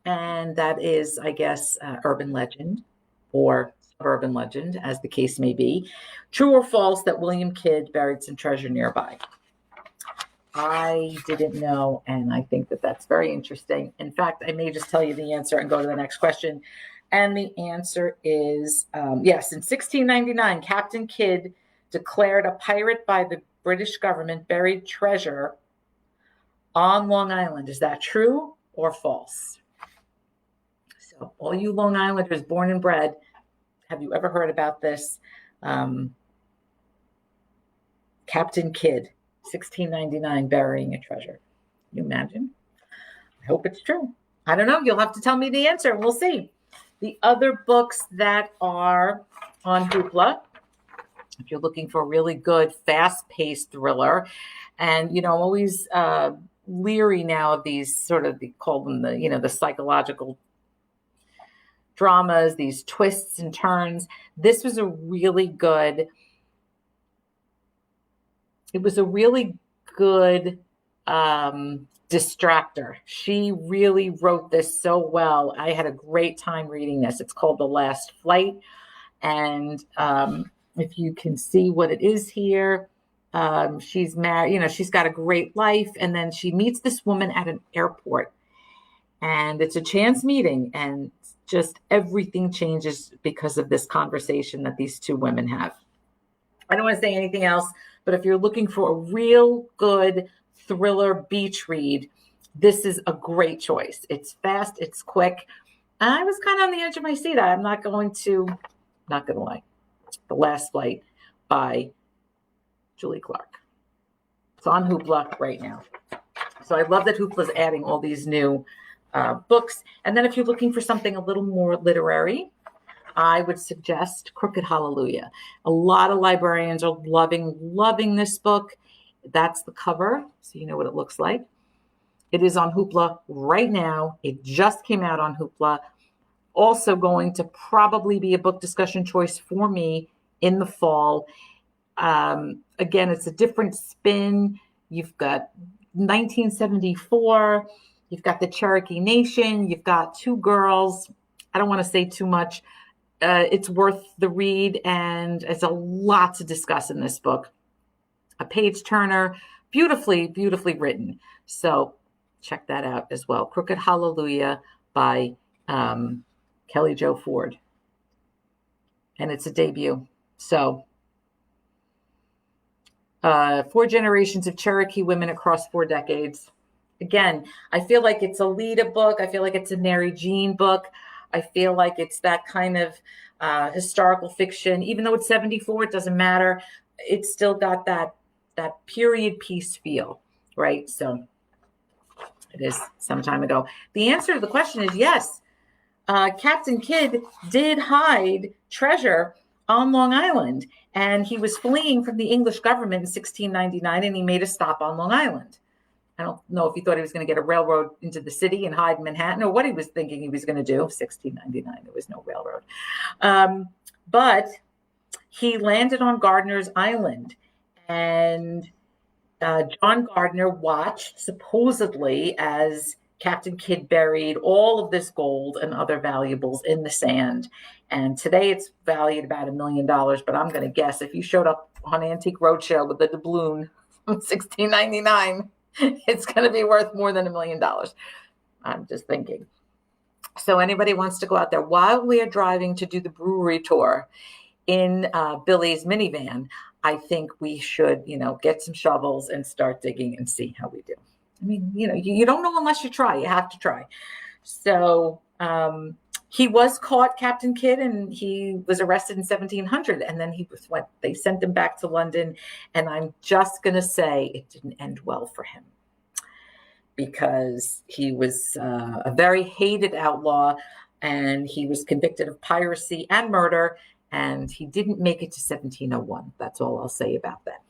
and that is, I guess, urban legend or of urban legend, as the case may be. True or false that William Kidd buried some treasure nearby? I didn't know, and I think that that's very interesting. In fact, I may just tell you the answer and go to the next question. And the answer is yes. In 1699, Captain Kidd declared a pirate by the British government buried treasure on Long Island. Is that true or false? So, all you Long Islanders born and bred, have you ever heard about this? Captain Kidd, 1699, burying a treasure. Can you imagine? I hope it's true. I don't know. You'll have to tell me the answer. We'll see. The other books that are on Hoopla, if you're looking for a really good, fast-paced thriller, and, I'm always leery now of these sort of, they call them the psychological dramas, these twists and turns. This was a really good, distractor. She really wrote this so well. I had a great time reading this. It's called The Last Flight. And if you can see what it is here, she's married, she's got a great life. And then she meets this woman at an airport. And it's a chance meeting. And just everything changes because of this conversation that these two women have. I don't want to say anything else, but if you're looking for a real good thriller beach read, this is a great choice. It's fast, it's quick. I was kind of on the edge of my seat. I'm not going to lie. The Last Flight by Julie Clark. It's on Hoopla right now. So I love that Hoopla's adding all these new books. And then if you're looking for something a little more literary, I would suggest Crooked Hallelujah. A lot of librarians are loving this book. That's the cover, so you know what it looks like. It is on Hoopla right now. It just came out on Hoopla. Also going to probably be a book discussion choice for me in the fall. Again, it's a different spin. You've got 1974. You've got the Cherokee Nation. You've got two girls. I don't want to say too much. It's worth the read, and it's a lot to discuss in this book. A page turner, beautifully written. So check that out as well. Crooked Hallelujah by Kelly Jo Ford. And it's a debut. So 4 generations of Cherokee women across 4 decades. Again, I feel like it's a Lita book. I feel like it's a Mary Jean book. I feel like it's that kind of historical fiction. Even though it's 74, it doesn't matter. It's still got that period piece feel, right? So it is some time ago. The answer to the question is yes. Captain Kidd did hide treasure on Long Island, and he was fleeing from the English government in 1699, and he made a stop on Long Island. I don't know if he thought he was going to get a railroad into the city and hide in Manhattan, or what he was thinking he was going to do. 1699, there was no railroad. But he landed on Gardiner's Island, and John Gardiner watched, supposedly, as Captain Kidd buried all of this gold and other valuables in the sand. And today it's valued about $1 million, but I'm going to guess if you showed up on Antique Roadshow with the doubloon from 1699, it's going to be worth more than $1 million. I'm just thinking. So anybody wants to go out there while we are driving to do the brewery tour in Billy's minivan, I think we should, get some shovels and start digging and see how we do. I mean, you don't know unless you try. You have to try. So he was caught, Captain Kidd, and he was arrested in 1700. And then they sent him back to London. And I'm just going to say it didn't end well for him, because he was a very hated outlaw, and he was convicted of piracy and murder, and he didn't make it to 1701. That's all I'll say about that.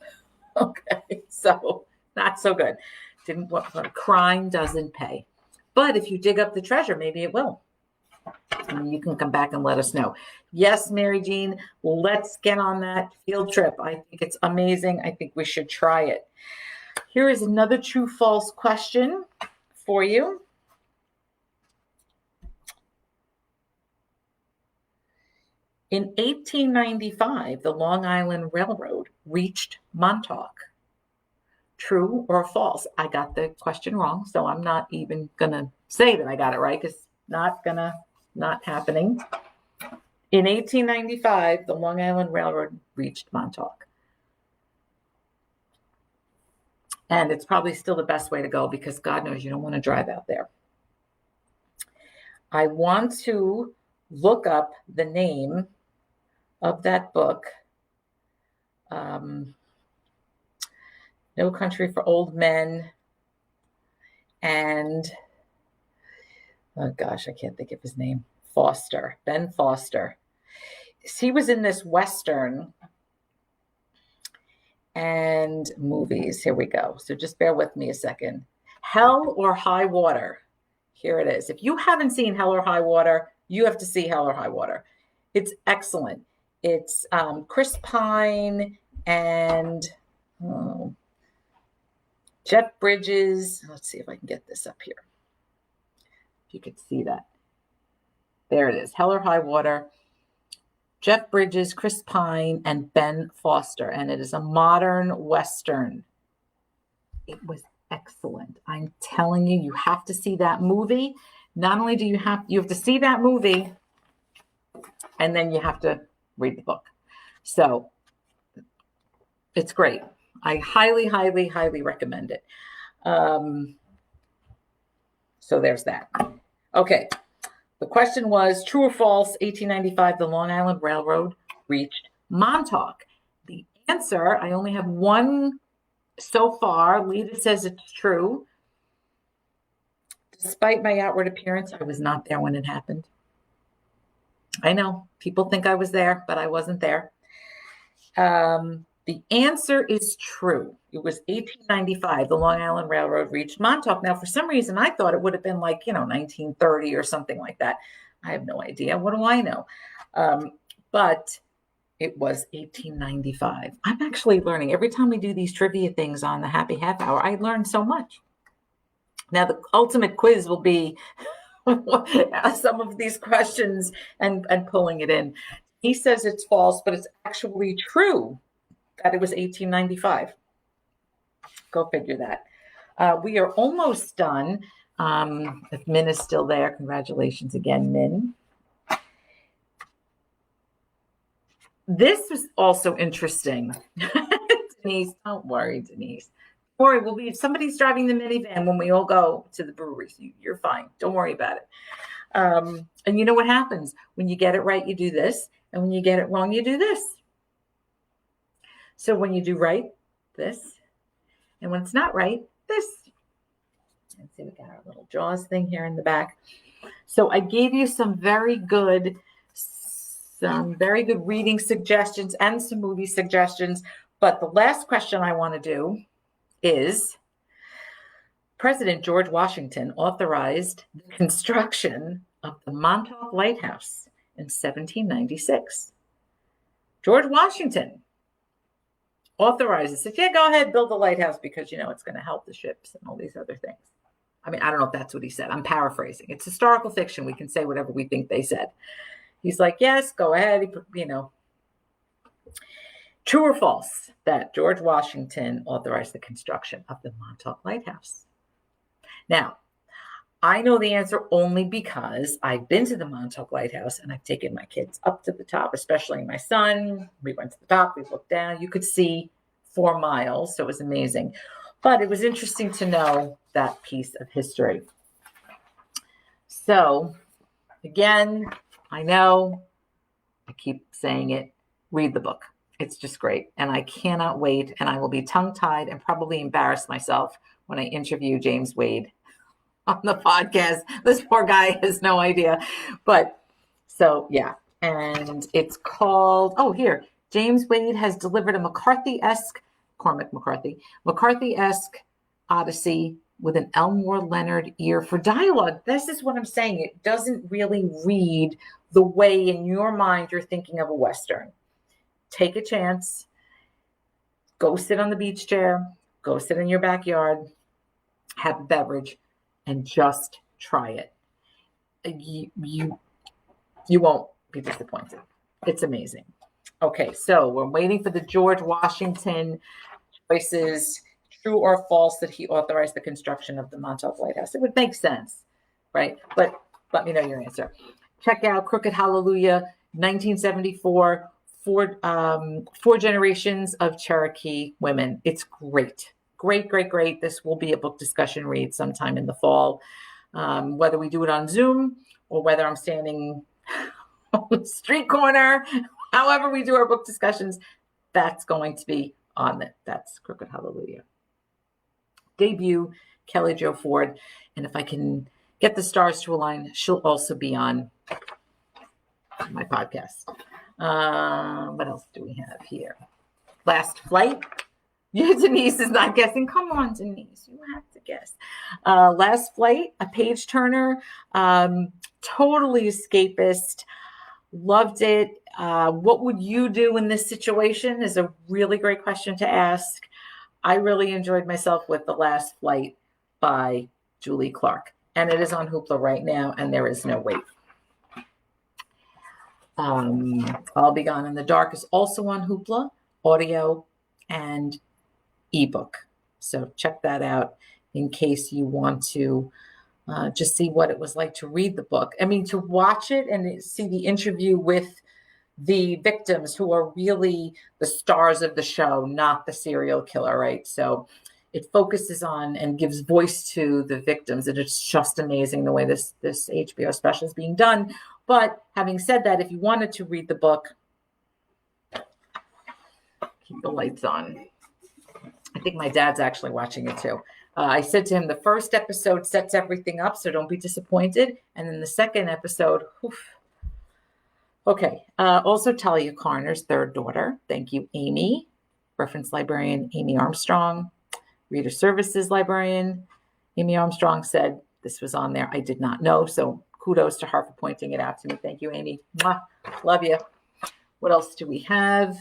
Okay, so not so good. Crime doesn't pay. But if you dig up the treasure, maybe it will. And you can come back and let us know. Yes, Mary Jean, let's get on that field trip. I think it's amazing. I think we should try it. Here is another true-false question for you. In 1895, the Long Island Railroad reached Montauk. True or false? I got the question wrong, so I'm not even going to say that I got it right because it's not happening. In 1895, the Long Island Railroad reached Montauk. And it's probably still the best way to go because God knows you don't want to drive out there. I want to look up the name of that book. No Country for Old Men. And, oh gosh, I can't think of his name. Foster, Ben Foster. He was in this Western and movies. Here we go. So just bear with me a second. Hell or High Water. Here it is. If you haven't seen Hell or High Water, you have to see Hell or High Water. It's excellent. It's Chris Pine and Jeff Bridges. Let's see if I can get this up here. If you could see that. There it is. Hell or High Water. Jeff Bridges, Chris Pine, and Ben Foster. And it is a modern Western. It was excellent. I'm telling you, you have to see that movie. Not only do you have to see that movie, and then you have to read the book. So it's great. I highly, highly, highly recommend it. So there's that. Okay. The question was, true or false, 1895, the Long Island Railroad reached Montauk. The answer, I only have one so far. Lita says it's true. Despite my outward appearance, I was not there when it happened. I know, people think I was there, but I wasn't there. The answer is true. It was 1895, the Long Island Railroad reached Montauk. Now, for some reason, I thought it would have been like, 1930 or something like that. I have no idea. What do I know? But it was 1895. I'm actually learning. Every time we do these trivia things on the Happy Half Hour, I learn so much. Now, the ultimate quiz will be some of these questions and pulling it in. He says it's false, but it's actually true that it was 1895. Go figure that. We are almost done. If Min is still there, congratulations again, Min. This was also interesting. Denise, don't worry, Denise. Don't worry, we'll be, if somebody's driving the minivan when we all go to the breweries, you're fine. Don't worry about it. And you know what happens? When you get it right, you do this. And when you get it wrong, you do this. So when you do right, this. And when it's not right, this. Let's see, we got our little JAWS thing here in the back. So I gave you some very good reading suggestions and some movie suggestions. But the last question I want to do is, President George Washington authorized the construction of the Montauk Lighthouse in 1796. George Washington authorizes, said, yeah, go ahead, build the lighthouse because, it's going to help the ships and all these other things. I mean, I don't know if that's what he said. I'm paraphrasing. It's historical fiction. We can say whatever we think they said. He's like, yes, go ahead. He put, True or false that George Washington authorized the construction of the Montauk Lighthouse? Now, I know the answer only because I've been to the Montauk Lighthouse and I've taken my kids up to the top, especially my son. We went to the top, we looked down. You could see 4 miles, so it was amazing. But it was interesting to know that piece of history. So, again, I know, I keep saying it, read the book. It's just great. And I cannot wait. And I will be tongue-tied and probably embarrass myself when I interview James Wade on the podcast. This poor guy has no idea. But so, yeah. And it's called, here, James Wade has delivered a McCarthy-esque Odyssey with an Elmore Leonard ear for dialogue. This is what I'm saying. It doesn't really read the way in your mind you're thinking of a Western. Take a chance. Go sit on the beach chair. Go sit in your backyard. Have a beverage. And just try it. You won't be disappointed. It's amazing. Okay, so we're waiting for the George Washington choices. True or false that he authorized the construction of the Montauk Lighthouse? It would make sense, right? But let me know your answer. Check out Crooked Hallelujah, 1974, four generations of Cherokee women. It's great. Great, great, great. This will be a book discussion read sometime in the fall. Whether we do it on Zoom or whether I'm standing on the street corner, however we do our book discussions, that's going to be on it. That's Crooked Hallelujah. Debut, Kelly Jo Ford. And if I can get the stars to align, she'll also be on my podcast. What else do we have here? Last Flight. Yeah, Denise is not guessing. Come on, Denise. You have to guess. Last Flight, a page turner. Totally escapist. Loved it. What would you do in this situation is a really great question to ask. I really enjoyed myself with The Last Flight by Julie Clark. And it is on Hoopla right now, and there is no wait. I'll Be Gone in the Dark is also on Hoopla, audio and ebook. So check that out in case you want to just see what it was like to read the book. I mean, to watch it and see the interview with the victims who are really the stars of the show, not the serial killer, right? So it focuses on and gives voice to the victims. And it's just amazing the way this HBO special is being done. But having said that, if you wanted to read the book, keep the lights on. I think my dad's actually watching it too. I said to him, the first episode sets everything up, so don't be disappointed. And then the second episode, oof. Okay. Also, Talia Carner's third daughter. Thank you, Amy. Reference librarian, Amy Armstrong. Reader services librarian, Amy Armstrong said this was on there. I did not know. So kudos to her for pointing it out to me. Thank you, Amy. Mwah. Love you. What else do we have?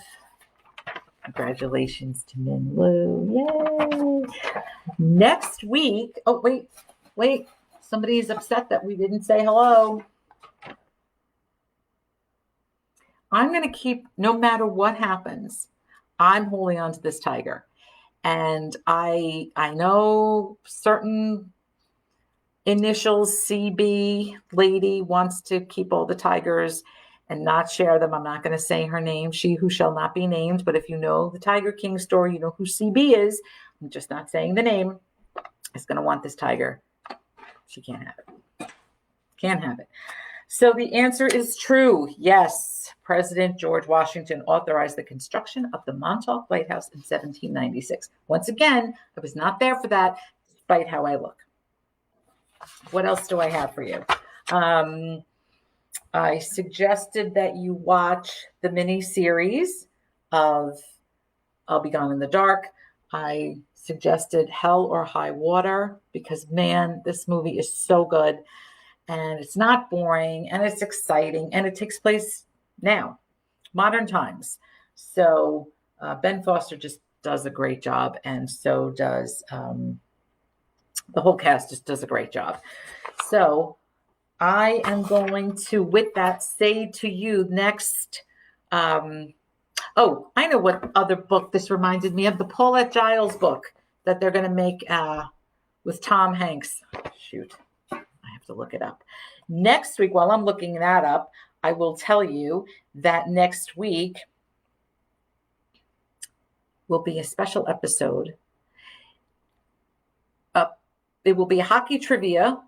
Congratulations to Min Lu. Yay. Next week. Oh, wait. Somebody is upset that we didn't say hello. I'm going to keep, no matter what happens, I'm holding on to this tiger. And I know certain initials, CB lady wants to keep all the tigers and not share them. I'm not going to say her name, she who shall not be named. But if you know the Tiger King story, you know who CB is. I'm just not saying the name. Is going to want this tiger. She can't have it. Can't have it. So the answer is true. Yes, President George Washington authorized the construction of the Montauk Lighthouse in 1796. Once again, I was not there for that, despite how I look. What else do I have for you? I suggested that you watch the mini-series of I'll Be Gone in the Dark. I suggested Hell or High Water because, man, this movie is so good. And it's not boring, and it's exciting, and it takes place now, modern times. So Ben Foster just does a great job, and so does the whole cast just does a great job. So I am going to, with that, say to you next. Oh, I know what other book this reminded me of, the Paulette Giles book that they're going to make with Tom Hanks. Shoot. To look it up. Next week, while I'm looking that up, I will tell you that next week will be a special episode. It will be hockey trivia,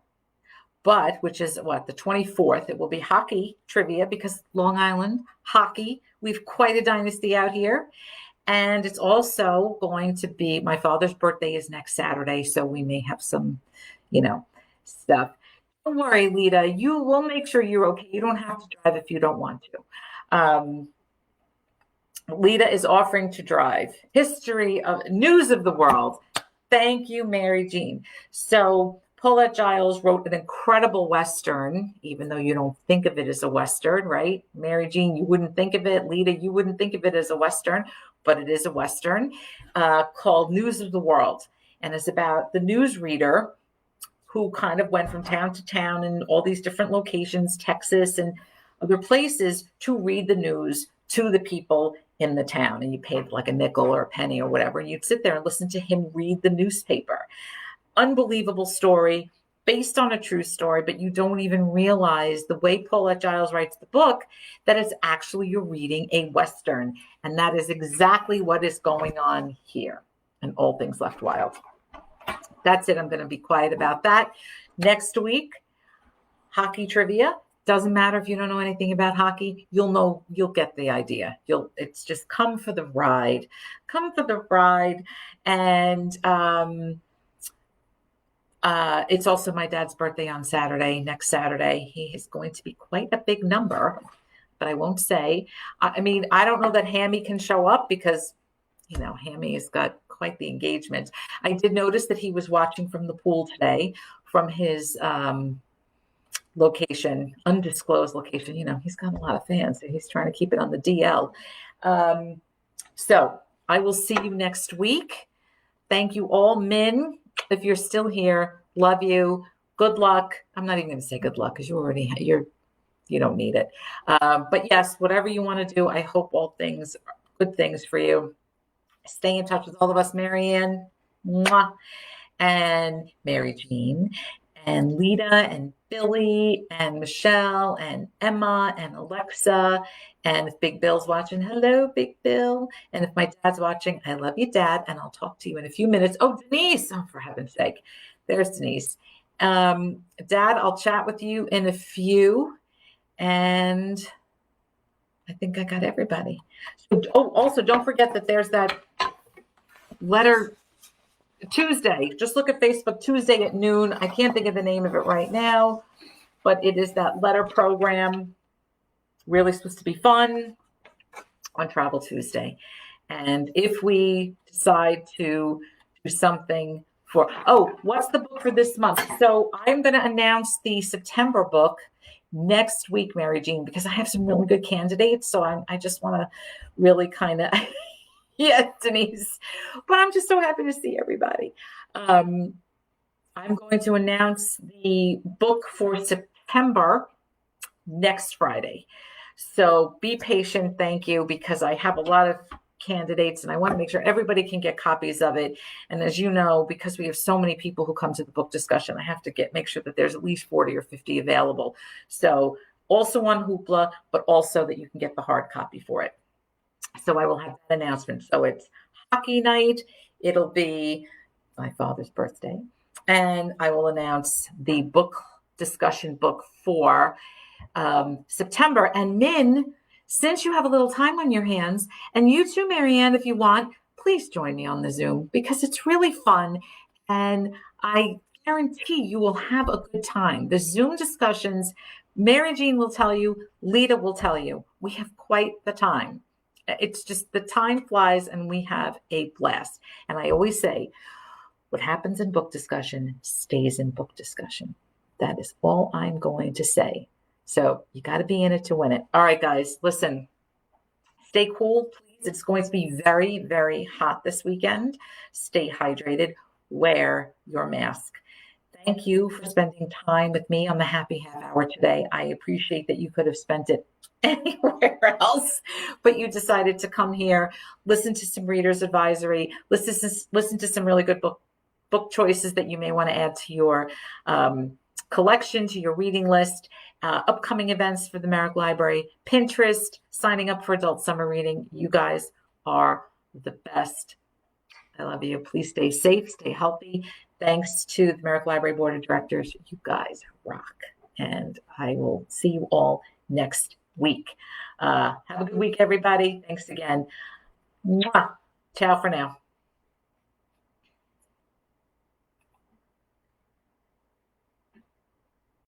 but which is what, the 24th. It will be hockey trivia because Long Island hockey, we've quite a dynasty out here. And it's also going to be, my father's birthday is next Saturday, so we may have some, stuff. Don't worry, Lita. You will make sure you're okay. You don't have to drive if you don't want to. Lita is offering to drive. History of news of the world. Thank you, Mary Jean. So Paulette Giles wrote an incredible Western, even though you don't think of it as a Western, right? Mary Jean, you wouldn't think of it. Lita, you wouldn't think of it as a Western, but it is a Western called News of the World. And it's about the newsreader who kind of went from town to town in all these different locations, Texas and other places to read the news to the people in the town. And you paid like a nickel or a penny or whatever. And you'd sit there and listen to him read the newspaper. Unbelievable story based on a true story, but you don't even realize the way Paulette Giles writes the book, that it's actually you're reading a Western. And that is exactly what is going on here in All Things Left Wild. That's it. I'm going to be quiet about that. Next week, hockey trivia. Doesn't matter if you don't know anything about hockey. You'll get the idea. It's just come for the ride. Come for the ride. And it's also my dad's birthday on Saturday, next Saturday. He is going to be quite a big number, but I won't say. I mean, I don't know that Hammy can show up because, Hammy has got quite the engagement. I did notice that he was watching from the pool today from his location, undisclosed location. He's got a lot of fans, so he's trying to keep it on the DL. So I will see you next week. Thank you all. Min, if you're still here, love you. Good luck. I'm not even going to say good luck because you don't need it. But yes, whatever you want to do, I hope all things, good things for you. Stay in touch with all of us, Marianne, mwah, and Mary Jean, and Lita, and Billy, and Michelle, and Emma, and Alexa. And if Big Bill's watching, hello, Big Bill. And if my dad's watching, I love you, Dad, and I'll talk to you in a few minutes. Oh, Denise, oh, for heaven's sake. There's Denise. Dad, I'll chat with you in a few. And I think I got everybody. So, also, don't forget that there's that letter Tuesday. Just look at Facebook Tuesday at noon. I can't think of the name of it right now, but it is that letter program. Really supposed to be fun on Travel Tuesday. And if we decide to do something what's the book for this month? So I'm going to announce the September book next week, Mary Jean, because I have some really good candidates. So I just want to really kind of, yes, Denise, but I'm just so happy to see everybody. I'm going to announce the book for September next Friday. So be patient. Thank you, because I have a lot of candidates and I want to make sure everybody can get copies of it. And as you know, because we have so many people who come to the book discussion, I have to make sure that there's at least 40 or 50 available. So also on Hoopla, but also that you can get the hard copy for it. So I will have that announcement. So it's hockey night. It'll be my father's birthday. And I will announce the book discussion book for September. And Min, since you have a little time on your hands, and you too, Marianne, if you want, please join me on the Zoom because it's really fun. And I guarantee you will have a good time. The Zoom discussions, Mary Jean will tell you, Lita will tell you, we have quite the time. It's just the time flies and we have a blast. And I always say, what happens in book discussion stays in book discussion. That is all I'm going to say. So you got to be in it to win it. All right, guys, listen, stay cool, please. It's going to be very, very hot this weekend. Stay hydrated. Wear your mask. Thank you for spending time with me on the Happy Half Hour today. I appreciate that you could have spent it anywhere else, but you decided to come here, listen to some reader's advisory, listen to some really good book choices that you may want to add to your collection, to your reading list, upcoming events for the Merrick Library, Pinterest, signing up for adult summer reading. You guys are the best. I love you. Please stay safe, stay healthy. Thanks to the Merrick Library Board of Directors. You guys rock. And I will see you all next week. Have a good week, everybody. Thanks again. Mwah. Ciao for now.